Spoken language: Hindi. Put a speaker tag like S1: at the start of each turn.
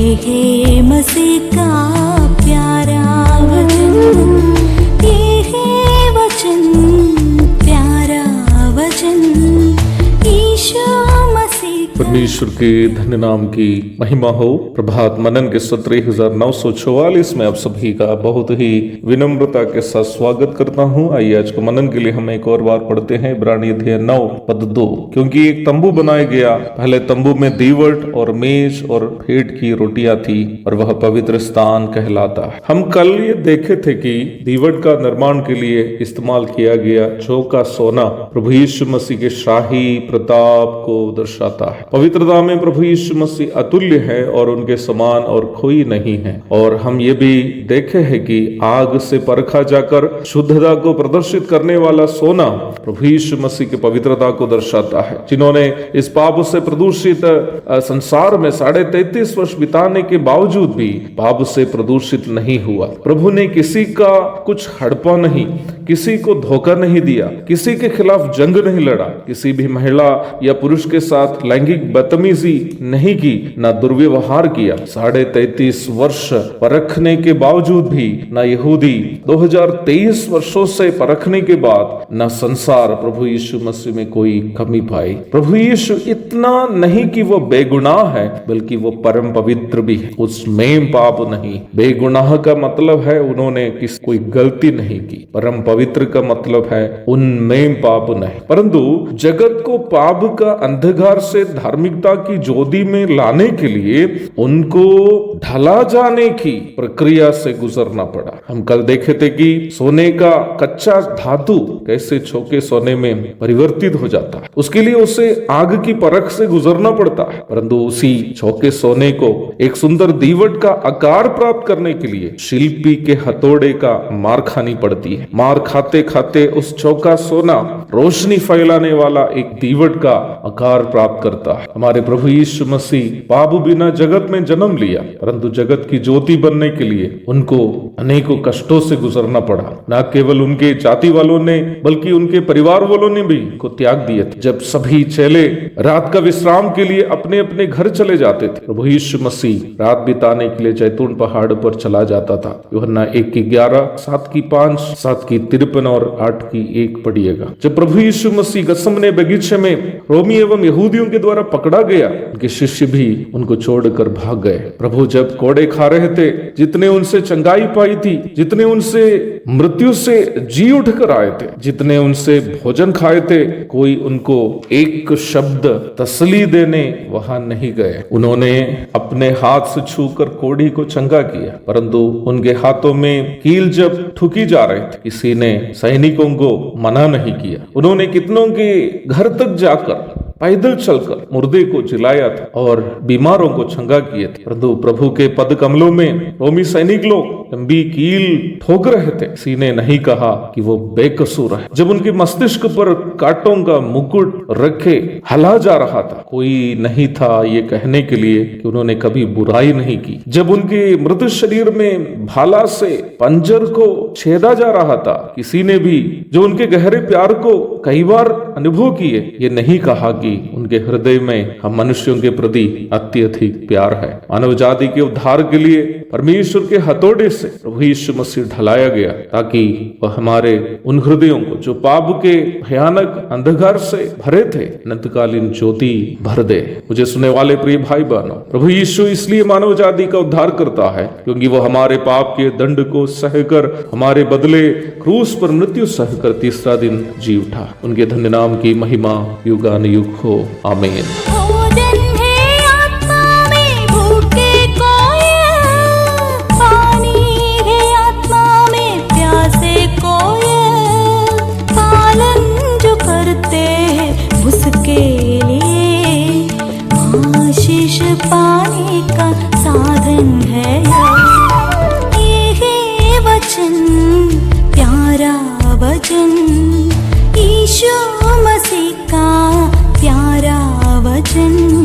S1: हे मसीह का प्यारा वचन, ये है वचन, प्यारा वचन, यीशु मसीह का।
S2: परमेश्वर के धन्य नाम की महिमा हो। प्रभात मनन के सत्र 1944 में आप सभी का बहुत ही विनम्रता के साथ स्वागत करता हूं। आइए आज को मनन के लिए हम एक और बार पढ़ते हैं इब्रानी अध्याय 9 पद 2। क्योंकि एक तंबू बनाया गया, पहले तंबू में दीवट और मेज और फेट की रोटियां थी और वह पवित्र स्थान कहलाता है। हम कल ये देखे थे कि दीवट का निर्माण के लिए इस्तेमाल किया गया चौका सोना प्रभु यीशु मसीह के शाही प्रताप को दर्शाता है। पवित्रता में प्रभु यीशु मसीह अतुल्य है और उनके समान और कोई नहीं है। और हम ये भी देखे हैं कि आग से परखा जाकर शुद्धता को प्रदर्शित करने वाला सोना प्रभु यीशु मसीह की पवित्रता को दर्शाता है, जिन्होंने इस पाप से प्रदूषित संसार में 33.5 वर्ष बिताने के बावजूद भी पाप से प्रदूषित नहीं हुआ। प्रभु ने किसी का कुछ हड़पा नहीं, किसी को धोखा नहीं दिया, किसी के खिलाफ जंग नहीं लड़ा, किसी भी महिला या पुरुष के साथ लैंगिक बदतमीजी नहीं की, ना दुर्व्यवहार किया। 33.5 वर्ष परखने के बावजूद भी ना यहूदी 2023 वर्षों से परखने के बाद ना संसार प्रभु यीशु मसीह में कोई कमी पाई। प्रभु यीशु इतना नहीं कि वो बेगुनाह है, बल्कि वो परम पवित्र भी है, उसमें पाप नहीं। बेगुनाह का मतलब है उन्होंने कोई गलती नहीं की, परम पवित्र का मतलब है उनमें पाप नहीं। परंतु जगत को पाप का अंधकार से धार्मिकता की ज्योति में लाने के लिए उनको ढला जाने की प्रक्रिया से गुजरना पड़ा। हम कल देखे थे कि सोने का कच्चा धातु कैसे छोके सोने में परिवर्तित हो जाता है, उसके लिए उसे आग की परख से गुजरना पड़ता है। परंतु उसी छोके सोने को एक सुंदर दीवट का आकार प्राप्त करने के लिए शिल्पी के हथौड़े का मार खानी पड़ती है। मार खाते खाते उस चौका सोना रोशनी फैलाने वाला एक दीवट का आकार प्राप्त करता है। हमारे प्रभु यीशु मसीह पाप बिना जगत में जन्म लिया, परंतु जगत की ज्योति बनने के लिए उनको अनेकों कष्टों से गुजरना पड़ा। न केवल उनके जाति वालों ने बल्कि उनके परिवार वालों ने भी को त्याग दिए थे। जब सभी चेले रात का विश्राम के लिए अपने अपने घर चले जाते थे, प्रभु यीशु मसीह रात बिताने के लिए जैतून पहाड़ पर चला जाता था। यूहन्ना 1:11, 7:5, 7:53 और 8:1 पढ़िएगा। जब प्रभु यीशु मसीह गसमने बगीचे में रोमी एवं यहूदियों के द्वारा पकड़ा गया, उनके शिष्य भी उनको छोड़कर भाग गए। प्रभु जब कोड़े खा रहे थे, जितने उनसे चंगाई पाई थी, जितने उनसे मृत्यु से जी उठकर आए थे, जितने उनसे भोजन खाए थे, कोई उनको एक शब्द तसली देने वहां नहीं गए। उन्होंने अपने हाथ से छूकर कोढ़ी को चंगा किया, परंतु उनके हाथों में कील जब ठुकी जा रहे थे, किसी ने सैनिकों को मना नहीं किया। उन्होंने कितनों के घर तक जाकर पैदल चलकर मुर्दे को जिलाया था और बीमारों को चंगा किए थे। परंतु प्रभु के पद कमलों में रोमी सैनिक लोग लंबी कील ठोक रहे थे, किसी ने नहीं कहा कि वो बेकसूर है। जब उनके मस्तिष्क पर कांटों का मुकुट रखे हला जा रहा था, कोई नहीं था ये कहने के लिए कि उन्होंने कभी बुराई नहीं की। जब उनके मृत शरीर में भाला से पंजर को छेदा जा रहा था, किसी ने भी जो उनके गहरे प्यार को कई बार अनुभव किए, ये नहीं कहा कि उनके हृदय में हम मनुष्यों के प्रति अत्यधिक प्यार है। मानव जाति के उद्धार के लिए परमेश्वर के हथौड़े से प्रभु यीशु मसीह ढलाया गया, ताकि वह हमारे उन हृदयों को जो पाप के भयानक अंधकार से भरे थे अनंतकालीन ज्योति भर दे। मुझे सुनने वाले प्रिय भाई बहनों, प्रभु यीशु इसलिए मानव जाति का उद्धार करता है क्योंकि वो हमारे पाप के दंड को सहकर हमारे बदले क्रूस पर मृत्यु सहकर तीसरा दिन जी उठा। उनके धन्य नाम की महिमा युगानुयुग हो। आमीन।
S1: पाने का साधन है ये है वचन, प्यारा वचन, यीशु मसीह का प्यारा वचन।